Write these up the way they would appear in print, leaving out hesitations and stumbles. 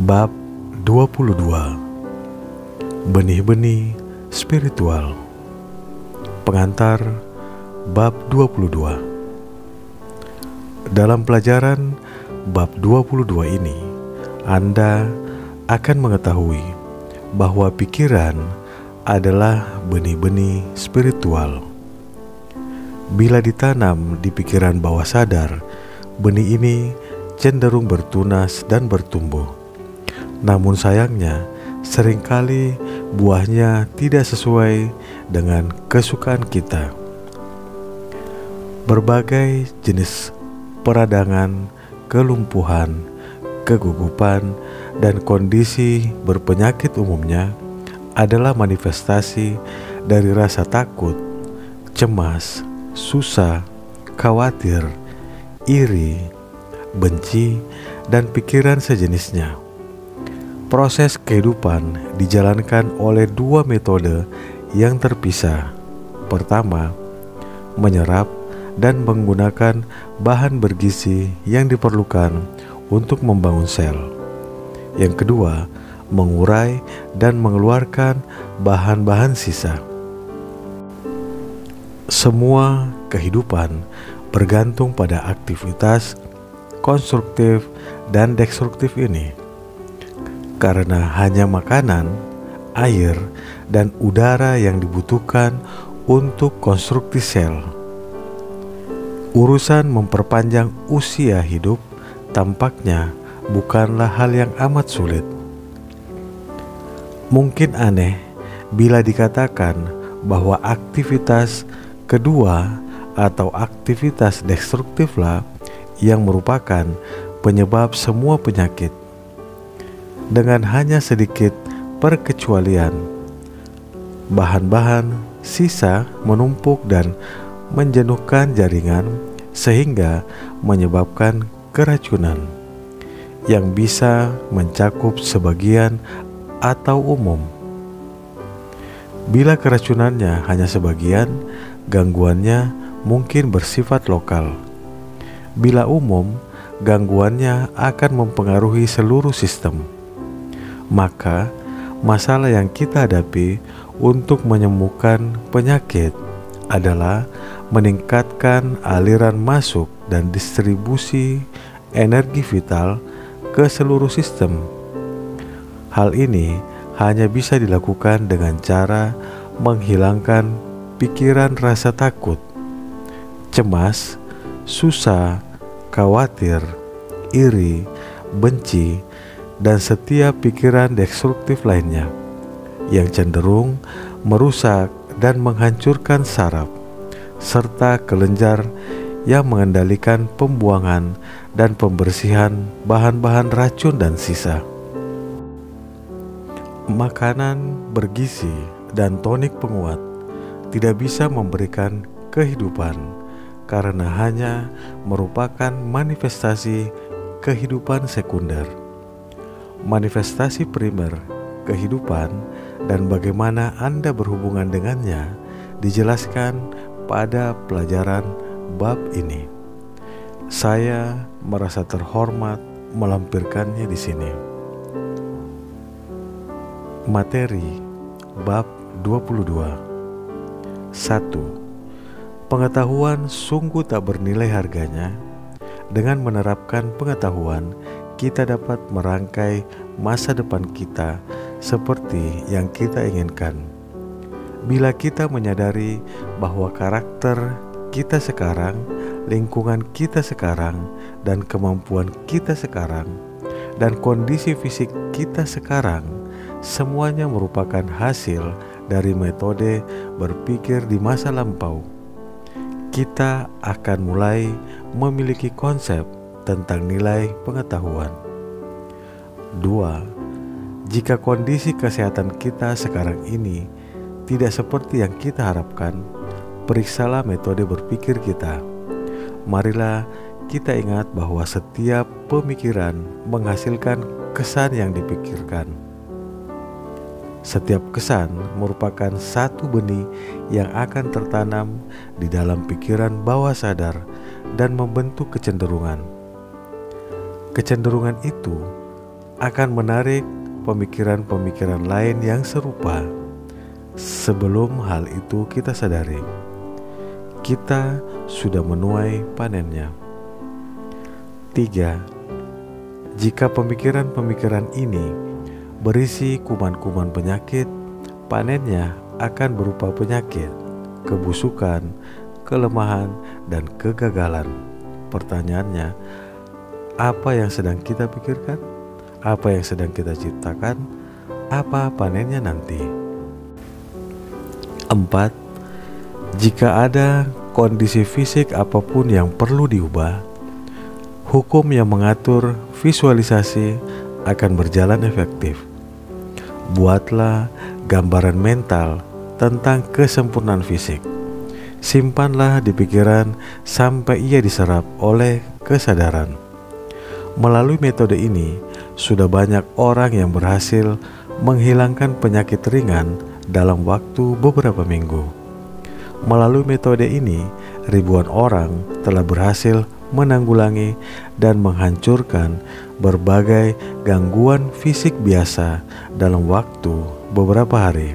Bab 22. Benih-benih spiritual. Pengantar bab 22. Dalam pelajaran bab 22 ini, Anda akan mengetahui bahwa pikiran adalah benih-benih spiritual. Bila ditanam di pikiran bawah sadar, benih ini cenderung bertunas dan bertumbuh. Namun sayangnya, seringkali buahnya tidak sesuai dengan kesukaan kita. Berbagai jenis peradangan, kelumpuhan, kegugupan, dan kondisi berpenyakit umumnya adalah manifestasi dari rasa takut, cemas, susah, khawatir, iri, benci, dan pikiran sejenisnya. Proses kehidupan dijalankan oleh dua metode yang terpisah. Pertama, menyerap dan menggunakan bahan bergizi yang diperlukan untuk membangun sel. Yang kedua, mengurai dan mengeluarkan bahan-bahan sisa. Semua kehidupan bergantung pada aktivitas konstruktif dan destruktif ini, karena hanya makanan, air, dan udara yang dibutuhkan untuk konstruksi sel. Urusan memperpanjang usia hidup tampaknya bukanlah hal yang amat sulit. Mungkin aneh bila dikatakan bahwa aktivitas kedua atau aktivitas destruktiflah yang merupakan penyebab semua penyakit. Dengan hanya sedikit perkecualian, bahan-bahan sisa menumpuk dan menjenuhkan jaringan sehingga menyebabkan keracunan yang bisa mencakup sebagian atau umum. Bila keracunannya hanya sebagian, gangguannya mungkin bersifat lokal. Bila umum, gangguannya akan mempengaruhi seluruh sistem. Maka, masalah yang kita hadapi untuk menyembuhkan penyakit adalah meningkatkan aliran masuk dan distribusi energi vital ke seluruh sistem. Hal ini hanya bisa dilakukan dengan cara menghilangkan pikiran rasa takut, cemas, susah, khawatir, iri, benci, dan setiap pikiran destruktif lainnya yang cenderung merusak dan menghancurkan saraf, serta kelenjar yang mengendalikan pembuangan dan pembersihan bahan-bahan racun dan sisa. Makanan bergizi dan tonik penguat tidak bisa memberikan kehidupan karena hanya merupakan manifestasi kehidupan sekunder. Manifestasi primer kehidupan dan bagaimana Anda berhubungan dengannya dijelaskan pada pelajaran bab ini. Saya merasa terhormat melampirkannya di sini. Materi bab 22. 1. Pengetahuan sungguh tak bernilai harganya. Dengan menerapkan pengetahuan, kita dapat merangkai masa depan kita seperti yang kita inginkan. Bila kita menyadari bahwa karakter kita sekarang, lingkungan kita sekarang, dan kemampuan kita sekarang, dan kondisi fisik kita sekarang, semuanya merupakan hasil dari metode berpikir di masa lampau, kita akan mulai memiliki konsep tentang nilai pengetahuan. 2. Jika kondisi kesehatan kita sekarang ini tidak seperti yang kita harapkan, periksalah metode berpikir kita. Marilah kita ingat bahwa setiap pemikiran menghasilkan kesan yang dipikirkan. Setiap kesan merupakan satu benih yang akan tertanam di dalam pikiran bawah sadar dan membentuk kecenderungan. Kecenderungan itu akan menarik pemikiran-pemikiran lain yang serupa. Sebelum hal itu kita sadari, kita sudah menuai panennya. 3. Jika pemikiran-pemikiran ini berisi kuman-kuman penyakit, panennya akan berupa penyakit, kebusukan, kelemahan, dan kegagalan. Pertanyaannya, apa yang sedang kita pikirkan? Apa yang sedang kita ciptakan? Apa panennya nanti? 4. Jika ada kondisi fisik apapun yang perlu diubah, hukum yang mengatur visualisasi akan berjalan efektif. Buatlah gambaran mental tentang kesempurnaan fisik. Simpanlah di pikiran sampai ia diserap oleh kesadaran. Melalui metode ini, sudah banyak orang yang berhasil menghilangkan penyakit ringan dalam waktu beberapa minggu. Melalui metode ini, ribuan orang telah berhasil menanggulangi dan menghancurkan berbagai gangguan fisik biasa dalam waktu beberapa hari,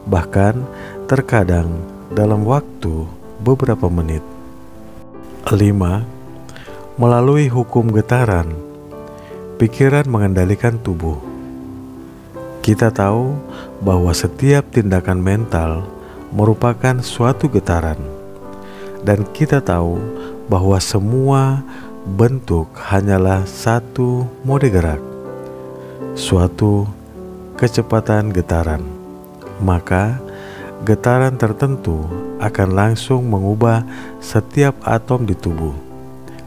bahkan terkadang dalam waktu beberapa menit. 5. Melalui hukum getaran, pikiran mengendalikan tubuh. Kita tahu bahwa setiap tindakan mental merupakan suatu getaran, dan kita tahu bahwa semua bentuk hanyalah satu mode gerak, suatu kecepatan getaran. Maka getaran tertentu akan langsung mengubah setiap atom di tubuh.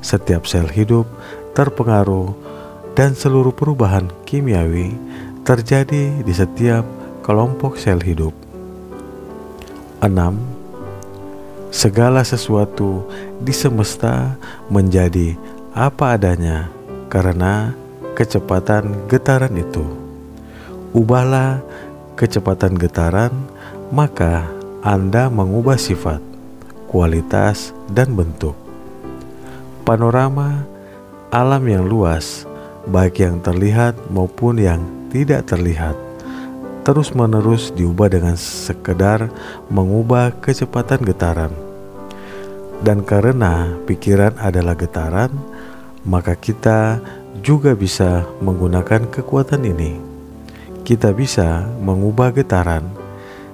Setiap sel hidup terpengaruh dan seluruh perubahan kimiawi terjadi di setiap kelompok sel hidup. 6. Segala sesuatu di semesta menjadi apa adanya karena kecepatan getaran itu. Ubahlah kecepatan getaran, maka Anda mengubah sifat, kualitas, dan bentuk. Panorama alam yang luas, baik yang terlihat maupun yang tidak terlihat, terus-menerus diubah dengan sekedar mengubah kecepatan getaran. Dan karena pikiran adalah getaran, maka kita juga bisa menggunakan kekuatan ini. Kita bisa mengubah getaran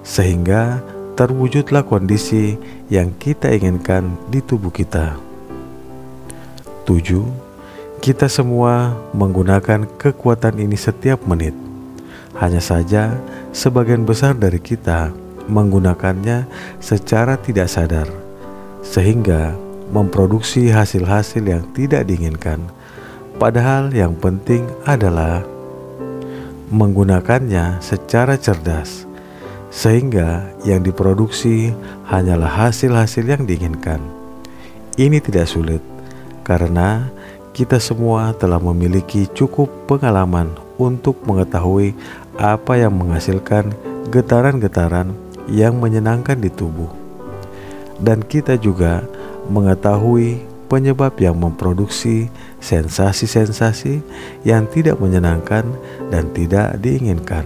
sehingga terwujudlah kondisi yang kita inginkan di tubuh kita. 7. Kita semua menggunakan kekuatan ini setiap menit. Hanya saja sebagian besar dari kita menggunakannya secara tidak sadar, sehingga memproduksi hasil-hasil yang tidak diinginkan. Padahal yang penting adalah menggunakannya secara cerdas, sehingga yang diproduksi hanyalah hasil-hasil yang diinginkan. Ini tidak sulit, karena kita semua telah memiliki cukup pengalaman untuk mengetahui apa yang menghasilkan getaran-getaran yang menyenangkan di tubuh. Dan kita juga mengetahui penyebab yang memproduksi sensasi-sensasi yang tidak menyenangkan dan tidak diinginkan.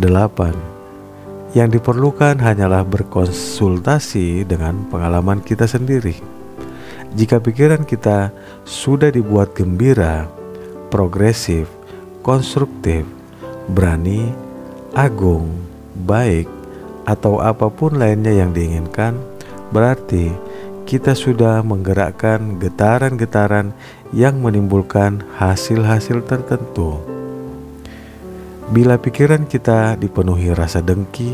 8. Yang diperlukan hanyalah berkonsultasi dengan pengalaman kita sendiri. Jika pikiran kita sudah dibuat gembira, progresif, konstruktif, berani, agung, baik, atau apapun lainnya yang diinginkan, berarti kita sudah menggerakkan getaran-getaran yang menimbulkan hasil-hasil tertentu. Bila pikiran kita dipenuhi rasa dengki,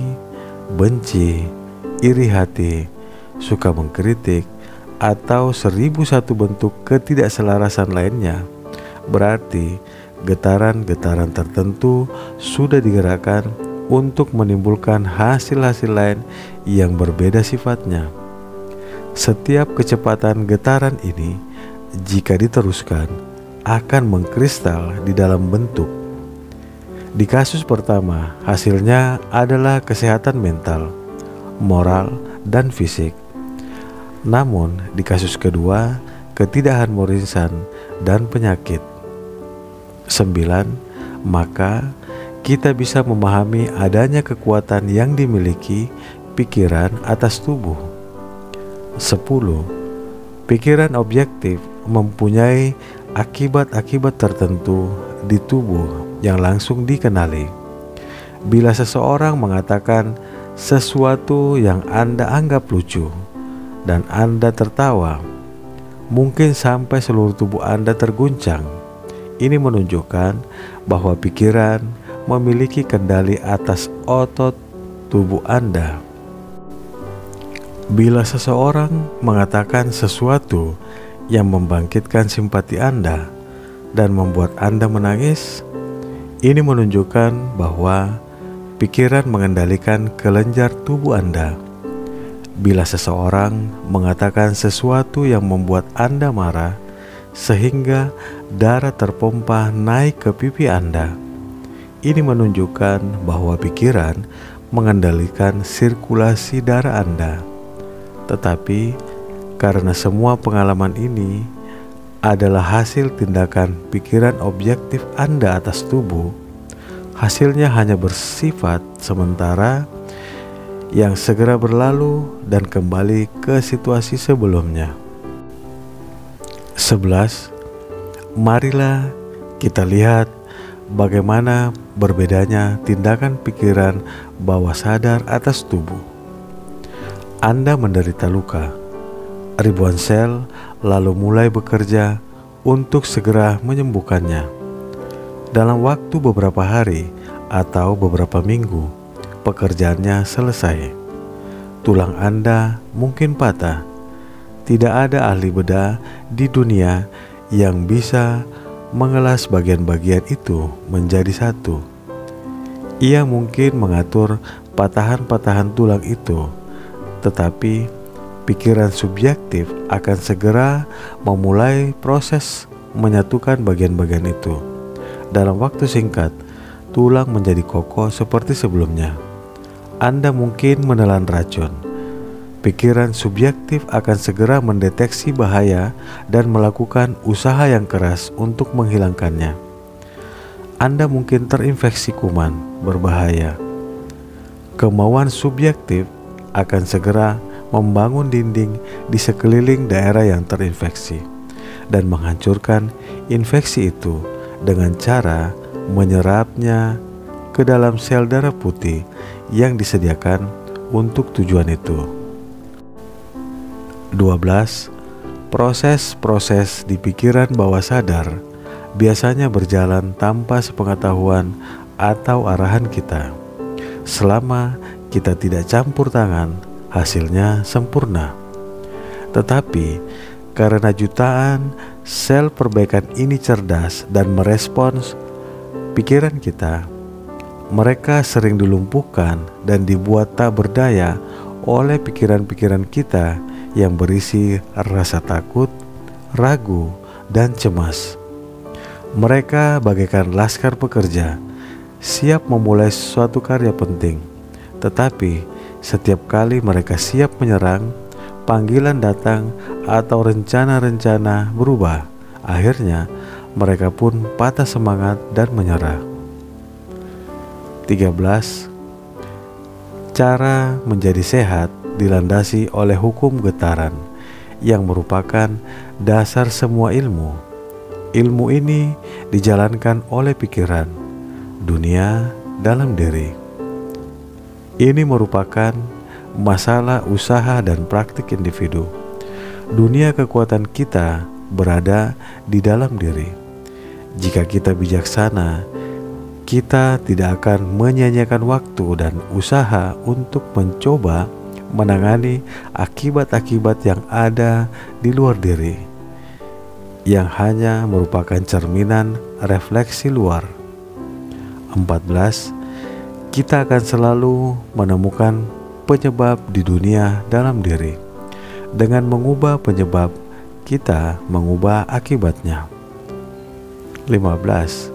benci, iri hati, suka mengkritik, atau 1001 bentuk ketidakselarasan lainnya, berarti getaran-getaran tertentu sudah digerakkan untuk menimbulkan hasil-hasil lain yang berbeda sifatnya. Setiap kecepatan getaran ini, jika diteruskan, akan mengkristal di dalam bentuk. Di kasus pertama, hasilnya adalah kesehatan mental, moral, dan fisik. Namun, di kasus kedua, ketidakharmonisan dan penyakit. 9. Maka kita bisa memahami adanya kekuatan yang dimiliki pikiran atas tubuh. 10. Pikiran objektif mempunyai akibat-akibat tertentu di tubuh yang langsung dikenali. Bila seseorang mengatakan sesuatu yang Anda anggap lucu dan Anda tertawa, mungkin sampai seluruh tubuh Anda terguncang. Ini menunjukkan bahwa pikiran memiliki kendali atas otot tubuh Anda. Bila seseorang mengatakan sesuatu yang membangkitkan simpati Anda dan membuat Anda menangis, ini menunjukkan bahwa pikiran mengendalikan kelenjar tubuh Anda. Bila seseorang mengatakan sesuatu yang membuat Anda marah sehingga darah terpompa naik ke pipi Anda, ini menunjukkan bahwa pikiran mengendalikan sirkulasi darah Anda. Tetapi karena semua pengalaman ini adalah hasil tindakan pikiran objektif Anda atas tubuh, hasilnya hanya bersifat sementara yang segera berlalu dan kembali ke situasi sebelumnya. 11. Marilah kita lihat bagaimana berbedanya tindakan pikiran bawah sadar atas tubuh. Anda menderita luka. Ribuan sel lalu mulai bekerja untuk segera menyembuhkannya. Dalam waktu beberapa hari atau beberapa minggu, pekerjaannya selesai. Tulang Anda mungkin patah. Tidak ada ahli bedah di dunia yang bisa mengelas bagian-bagian itu menjadi satu. Ia mungkin mengatur patahan-patahan tulang itu, tetapi pikiran subjektif akan segera memulai proses menyatukan bagian-bagian itu. Dalam waktu singkat, tulang menjadi kokoh seperti sebelumnya. Anda mungkin menelan racun. Pikiran subjektif akan segera mendeteksi bahaya dan melakukan usaha yang keras untuk menghilangkannya. Anda mungkin terinfeksi kuman berbahaya. Kemauan subjektif akan segera membangun dinding di sekeliling daerah yang terinfeksi dan menghancurkan infeksi itu dengan cara menyerapnya ke dalam sel darah putih yang disediakan untuk tujuan itu. 12. Proses-proses di pikiran bawah sadar biasanya berjalan tanpa sepengetahuan atau arahan kita. Selama kita tidak campur tangan, hasilnya sempurna. Tetapi karena jutaan sel perbaikan ini cerdas dan merespons pikiran kita, mereka sering dilumpuhkan dan dibuat tak berdaya oleh pikiran-pikiran kita yang berisi rasa takut, ragu, dan cemas. Mereka bagaikan laskar pekerja, siap memulai suatu karya penting. Tetapi setiap kali mereka siap menyerang, panggilan datang atau rencana-rencana berubah. Akhirnya mereka pun patah semangat dan menyerah. 13. Cara menjadi sehat dilandasi oleh hukum getaran yang merupakan dasar semua ilmu. Ilmu ini dijalankan oleh pikiran, dunia dalam diri. Ini merupakan masalah usaha dan praktik individu. Dunia kekuatan kita berada di dalam diri. Jika kita bijaksana, kita tidak akan menyia-nyiakan waktu dan usaha untuk mencoba menangani akibat-akibat yang ada di luar diri, yang hanya merupakan cerminan refleksi luar. 14. Kita akan selalu menemukan penyebab di dunia dalam diri. Dengan mengubah penyebab, kita mengubah akibatnya. 15.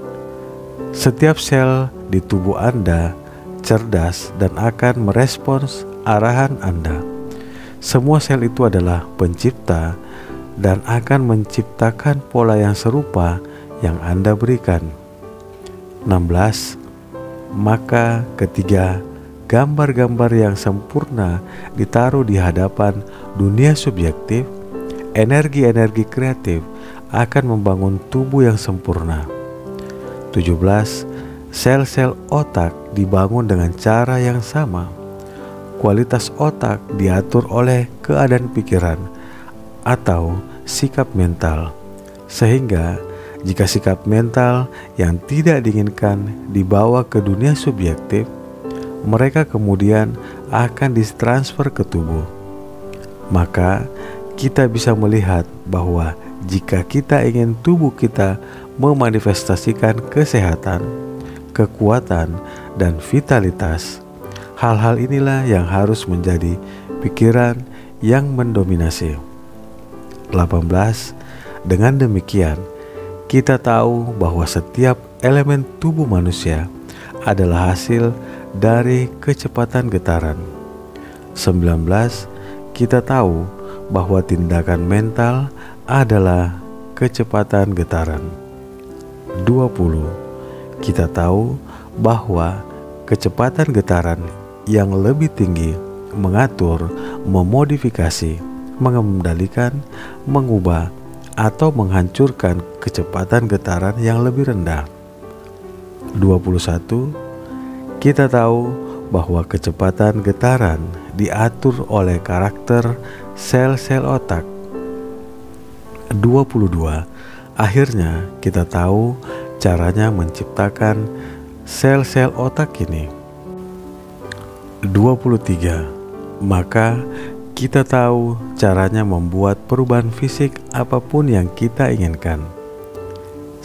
Setiap sel di tubuh Anda cerdas dan akan merespons arahan Anda. Semua sel itu adalah pencipta dan akan menciptakan pola yang serupa yang Anda berikan. 16. Maka ketiga gambar-gambar yang sempurna ditaruh di hadapan dunia subjektif, energi-energi kreatif akan membangun tubuh yang sempurna. 17. Sel-sel otak dibangun dengan cara yang sama. Kualitas otak diatur oleh keadaan pikiran atau sikap mental, sehingga jika sikap mental yang tidak diinginkan dibawa ke dunia subjektif, mereka kemudian akan ditransfer ke tubuh. Maka kita bisa melihat bahwa jika kita ingin tubuh kita memanifestasikan kesehatan, kekuatan, dan vitalitas, hal-hal inilah yang harus menjadi pikiran yang mendominasi. 18. Dengan demikian, kita tahu bahwa setiap elemen tubuh manusia adalah hasil dari kecepatan getaran. 19. Kita tahu bahwa tindakan mental adalah kecepatan getaran. 20. Kita tahu bahwa kecepatan getaran yang lebih tinggi mengatur, memodifikasi, mengendalikan, mengubah, atau menghancurkan kecepatan getaran yang lebih rendah. 21. Kita tahu bahwa kecepatan getaran diatur oleh karakter sel-sel otak. 22. Akhirnya kita tahu caranya menciptakan sel-sel otak ini. 23. Maka kita tahu caranya membuat perubahan fisik apapun yang kita inginkan.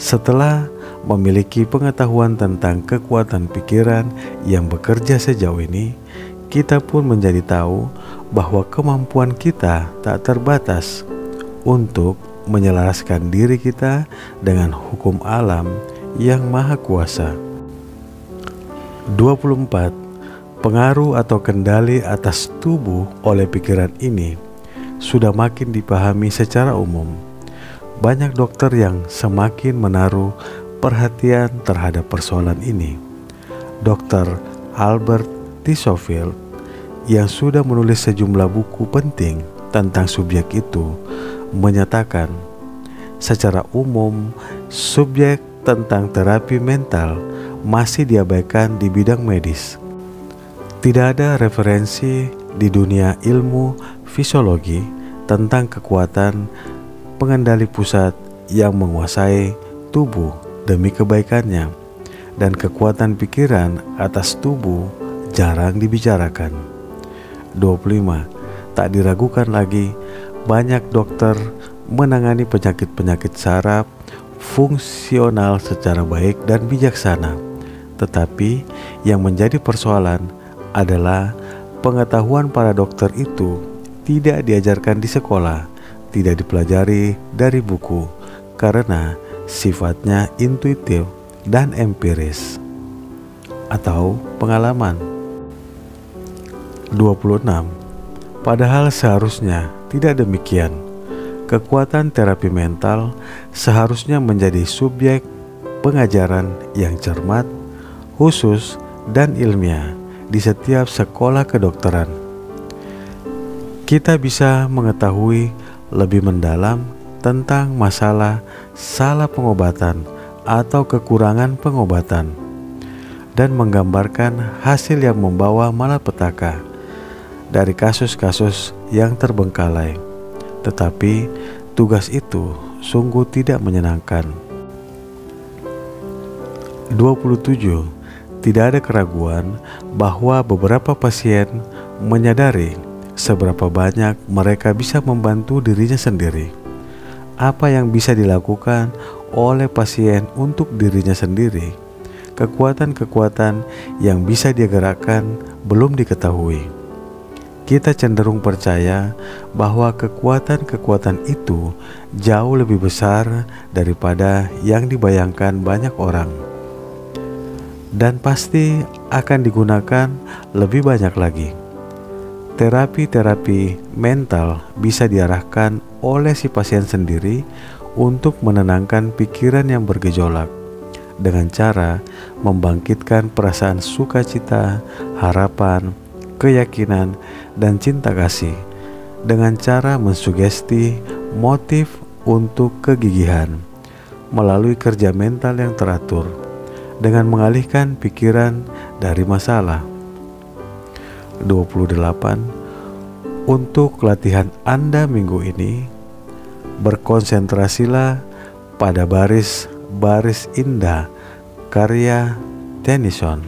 Setelah memiliki pengetahuan tentang kekuatan pikiran yang bekerja sejauh ini, kita pun menjadi tahu bahwa kemampuan kita tak terbatas untuk menyelaraskan diri kita dengan hukum alam yang maha kuasa. 24. Pengaruh atau kendali atas tubuh oleh pikiran ini sudah makin dipahami secara umum. Banyak dokter yang semakin menaruh perhatian terhadap persoalan ini. Dr. Albert T. Schofield yang sudah menulis sejumlah buku penting tentang subjek itu menyatakan, secara umum subjek tentang terapi mental masih diabaikan di bidang medis. Tidak ada referensi di dunia ilmu fisiologi tentang kekuatan pengendali pusat yang menguasai tubuh demi kebaikannya, dan kekuatan pikiran atas tubuh jarang dibicarakan. 25. Tak diragukan lagi, banyak dokter menangani penyakit-penyakit saraf fungsional secara baik dan bijaksana. Tetapi yang menjadi persoalan adalah pengetahuan para dokter itu tidak diajarkan di sekolah, tidak dipelajari dari buku, karena sifatnya intuitif dan empiris atau pengalaman. 26. Padahal seharusnya tidak demikian. Kekuatan terapi mental seharusnya menjadi subjek pengajaran yang cermat, khusus, dan ilmiah di setiap sekolah kedokteran. Kita bisa mengetahui lebih mendalam tentang masalah salah pengobatan atau kekurangan pengobatan, dan menggambarkan hasil yang membawa malapetaka dari kasus-kasus yang terbengkalai. Tetapi tugas itu sungguh tidak menyenangkan. 27. Tidak ada keraguan bahwa beberapa pasien menyadari seberapa banyak mereka bisa membantu dirinya sendiri. Apa yang bisa dilakukan oleh pasien untuk dirinya sendiri, kekuatan-kekuatan yang bisa dia gerakkan belum diketahui. Kita cenderung percaya bahwa kekuatan-kekuatan itu jauh lebih besar daripada yang dibayangkan banyak orang, dan pasti akan digunakan lebih banyak lagi. Terapi-terapi mental bisa diarahkan oleh si pasien sendiri untuk menenangkan pikiran yang bergejolak dengan cara membangkitkan perasaan sukacita, harapan, keyakinan, dan cinta kasih dengan cara mensugesti motif untuk kegigihan melalui kerja mental yang teratur dengan mengalihkan pikiran dari masalah. 28. Untuk latihan Anda minggu ini, berkonsentrasilah pada baris-baris indah karya Tennyson.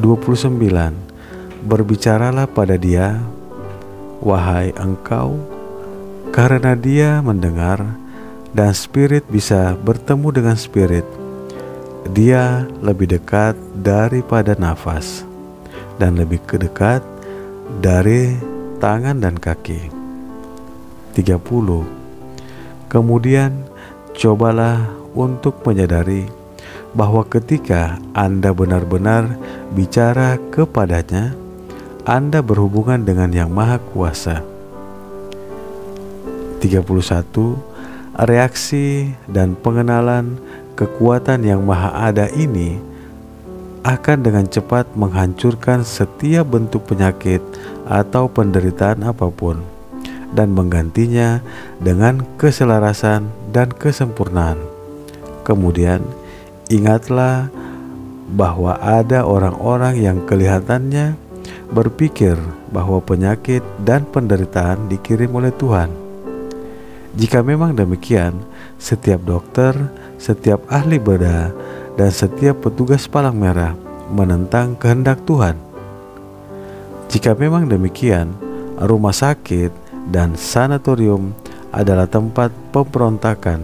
29. Berbicaralah pada dia, wahai engkau, karena dia mendengar dan spirit bisa bertemu dengan spirit. Dia lebih dekat daripada nafas dan lebih dekat dari tangan dan kaki. 30. Kemudian cobalah untuk menyadari bahwa ketika Anda benar-benar bicara kepadanya, Anda berhubungan dengan Yang Maha Kuasa. 31. Reaksi dan pengenalan kekuatan Yang Maha Ada ini akan dengan cepat menghancurkan setiap bentuk penyakit atau penderitaan apapun dan menggantinya dengan keselarasan dan kesempurnaan. Kemudian ingatlah bahwa ada orang-orang yang kelihatannya berpikir bahwa penyakit dan penderitaan dikirim oleh Tuhan. Jika memang demikian, setiap dokter, setiap ahli bedah, dan setiap petugas palang merah menentang kehendak Tuhan. Jika memang demikian, rumah sakit dan sanatorium adalah tempat pemberontakan,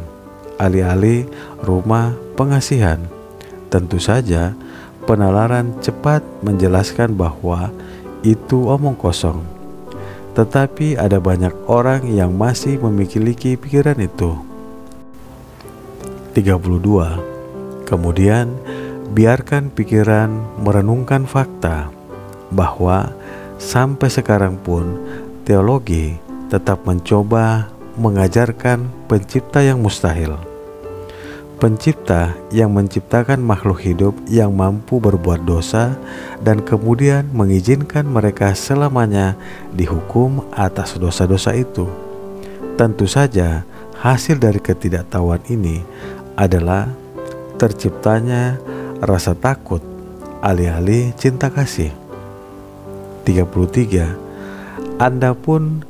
alih-alih rumah pengasihan. Tentu saja, penalaran cepat menjelaskan bahwa itu omong kosong. Tetapi ada banyak orang yang masih memiliki pikiran itu. 32. Kemudian, biarkan pikiran merenungkan fakta bahwa sampai sekarang pun teologi tetap mencoba mengajarkan pencipta yang mustahil. Pencipta yang menciptakan makhluk hidup yang mampu berbuat dosa dan kemudian mengizinkan mereka selamanya dihukum atas dosa-dosa itu. Tentu saja hasil dari ketidaktahuan ini adalah terciptanya rasa takut alih-alih cinta kasih. 33. Anda pun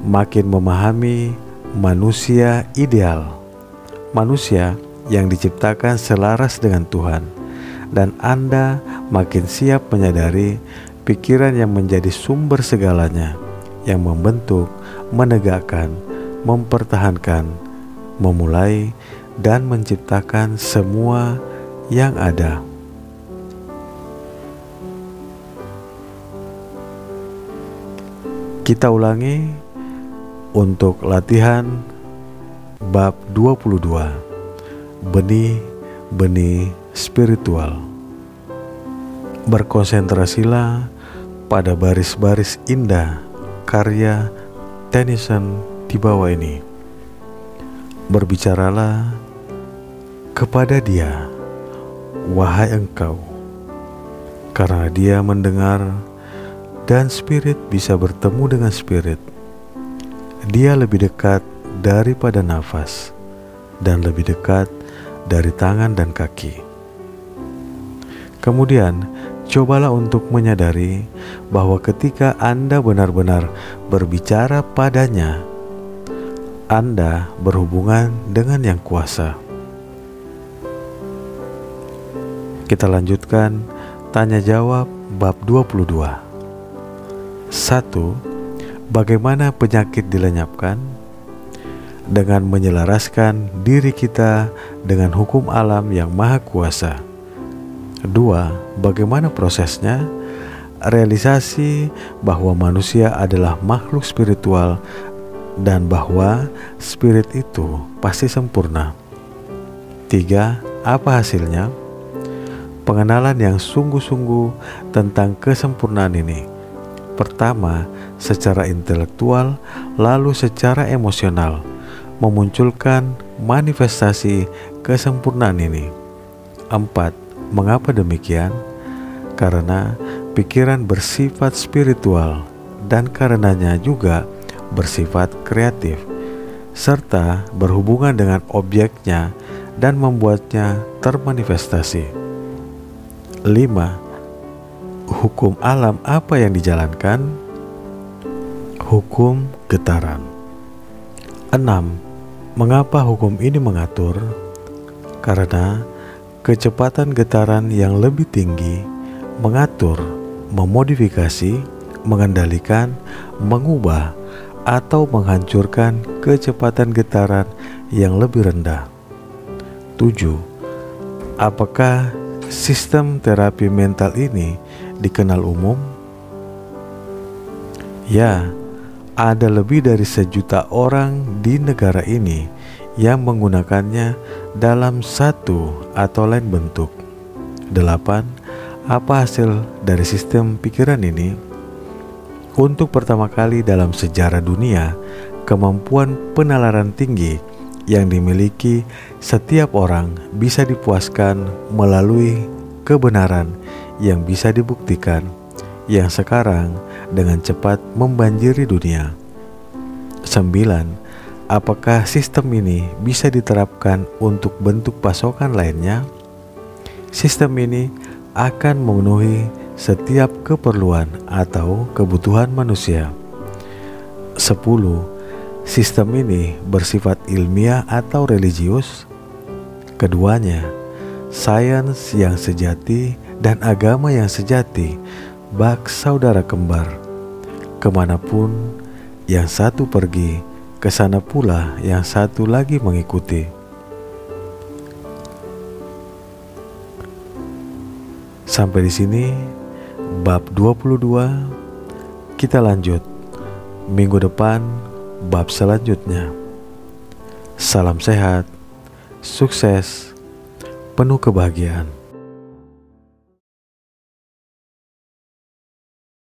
makin memahami manusia ideal, manusia yang diciptakan selaras dengan Tuhan, dan Anda makin siap menyadari pikiran yang menjadi sumber segalanya, yang membentuk, menegakkan, mempertahankan, memulai, dan menciptakan semua yang ada. Kita ulangi untuk latihan bab 22, benih-benih spiritual. Berkonsentrasilah pada baris-baris indah karya Tennyson di bawah ini. Berbicaralah kepada dia, wahai engkau, karena dia mendengar dan spirit bisa bertemu dengan spirit. Dia lebih dekat daripada nafas dan lebih dekat dari tangan dan kaki. Kemudian cobalah untuk menyadari bahwa ketika Anda benar-benar berbicara padanya, Anda berhubungan dengan Yang Kuasa. Kita lanjutkan tanya jawab bab 22. 1. Bagaimana penyakit dilenyapkan? Dengan menyelaraskan diri kita dengan hukum alam yang maha kuasa. 2. Bagaimana prosesnya? Realisasi bahwa manusia adalah makhluk spiritual dan bahwa spirit itu pasti sempurna. 3. Apa hasilnya? Pengenalan yang sungguh-sungguh tentang kesempurnaan ini. Pertama, secara intelektual, lalu secara emosional, memunculkan manifestasi kesempurnaan ini. 4. Mengapa demikian? Karena pikiran bersifat spiritual dan karenanya juga bersifat kreatif, serta berhubungan dengan objeknya dan membuatnya termanifestasi. 5. Hukum alam apa yang dijalankan? Hukum getaran. 6. Mengapa hukum ini mengatur? Karena kecepatan getaran yang lebih tinggi mengatur, memodifikasi, mengendalikan, mengubah, atau menghancurkan kecepatan getaran yang lebih rendah. 7. Apakah sistem terapi mental ini dikenal umum? Ya, ada lebih dari 1 juta orang di negara ini yang menggunakannya dalam satu atau lain bentuk. 8. Apa hasil dari sistem pikiran ini? Untuk pertama kali dalam sejarah dunia, kemampuan penalaran tinggi yang dimiliki setiap orang bisa dipuaskan melalui kebenaran yang bisa dibuktikan, yang sekarang dengan cepat membanjiri dunia. 9. Apakah sistem ini bisa diterapkan untuk bentuk pasokan lainnya? Sistem ini akan memenuhi setiap keperluan atau kebutuhan manusia. 10. Sistem ini bersifat ilmiah atau religius? Keduanya, sains yang sejati dan agama yang sejati, bak saudara kembar. Kemanapun yang satu pergi, ke sana pula yang satu lagi mengikuti. Sampai di sini bab 22. Kita lanjut minggu depan bab selanjutnya. Salam sehat, sukses, penuh kebahagiaan.